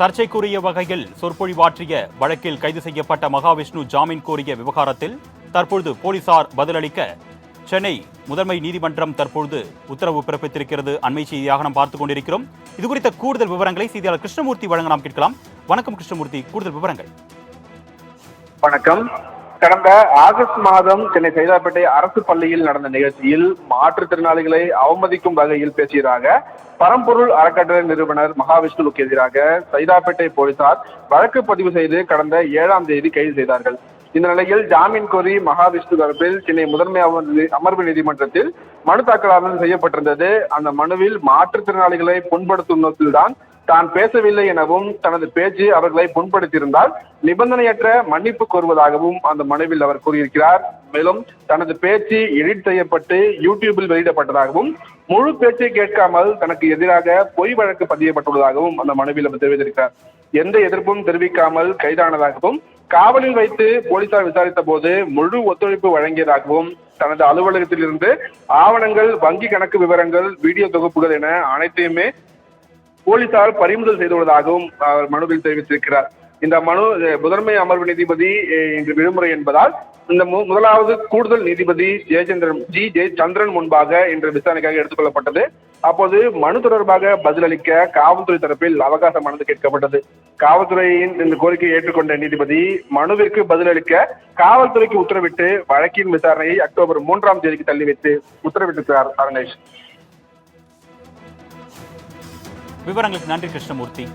சர்ச்சைக்குரிய வகையில் சொற்பொழிவாற்றிய வழக்கில் கைது செய்யப்பட்ட மகாவிஷ்ணு ஜாமீன் கோரிய விவகாரத்தில் தற்பொழுது போலீசார் பதிலளிக்க சென்னை முதன்மை நீதிமன்றம் தற்பொழுது உத்தரவு பிறப்பித்திருக்கிறது. அண்மை செய்தியாக நாம் பார்த்துக் கொண்டிருக்கிறோம். இதுகுறித்த கூடுதல் விவரங்களை செய்தியாளர் கிருஷ்ணமூர்த்தி வழங்க நாம் கேட்கலாம். வணக்கம் கிருஷ்ணமூர்த்தி, கூடுதல் விவரங்கள். வணக்கம். கடந்த ஆகஸ்ட் மாதம் சென்னை சைதாப்பேட்டை அரசு பள்ளியில் நடந்த நிகழ்ச்சியில் மாற்றுத்திறனாளிகளை அவமதிக்கும் வகையில் பேசியதாக பரம்பொருள் அறக்கட்டளை நிறுவனர் மகாவிஷ்ணுவுக்கு எதிராக சைதாப்பேட்டை போலீசார் வழக்கு பதிவு செய்து கடந்த 7ஆம் தேதி கைது செய்தார்கள். இந்த நிலையில் ஜாமீன் கோரி மகாவிஷ்ணு தரப்பில் சென்னை முதன்மை அமர்வு நீதிமன்றத்தில் மனு தாக்கல் செய்யப்பட்டிருந்தது. அந்த மனுவில் மாற்றுத்திறனாளிகளை புண்படுத்தும் நோக்கில்தான் தான் பேசவில்லை எனவும் தனது பேச்சு அவர்களை புண்படுத்தியிருந்தால் நிபந்தனையற்ற மன்னிப்பு கோருவதாகவும் அந்த மனுவில் அவர் கூறியிருக்கிறார். மேலும் தனது பேச்சு எடிட் செய்யப்பட்டு யூடியூபில் வெளியிடப்பட்டதாகவும் முழு பேச்சை கேட்காமல் தனக்கு எதிராக பொய் வழக்கு பதியப்பட்டுள்ளதாகவும் அந்த மனுவில் அவர் தெரிவித்திருக்கிறார். எந்த எதிர்ப்பும் தெரிவிக்காமல் கைதானதாகவும் காவலில் வைத்து போலீசார் விசாரித்த போது முழு ஒத்துழைப்பு வழங்கியதாகவும் தனது அலுவலகத்தில் இருந்து ஆவணங்கள், வங்கி கணக்கு விவரங்கள், வீடியோ தொகுப்புகள் என அனைத்தையுமே போலீசார் பறிமுதல் செய்துள்ளதாகவும் அவர் மனுவில் தெரிவித்திருக்கிறார். இந்த மனு முதன்மை அமர்வு நீதிபதி இன்று விடுமுறை என்பதால் இந்த முதலாவது கூடுதல் நீதிபதி ஜெயச்சந்திரன் முன்பாக இன்று விசாரணைக்காக எடுத்துக் கொள்ளப்பட்டது. அப்போது மனு தொடர்பாக பதிலளிக்க காவல்துறை தரப்பில் அவகாச மனு கேட்கப்பட்டது. காவல்துறையின் இந்த கோரிக்கையை ஏற்றுக்கொண்ட நீதிபதி மனுவிற்கு பதிலளிக்க காவல்துறைக்கு உத்தரவிட்டு வழக்கின் விசாரணையை அக்டோபர் 3ஆம் தேதிக்கு தள்ளி வைத்து உத்தரவிட்டிருக்கிறார். அரங்கேஷ், விவரங்களுக்கு நன்றி கிருஷ்ணமூர்த்தி.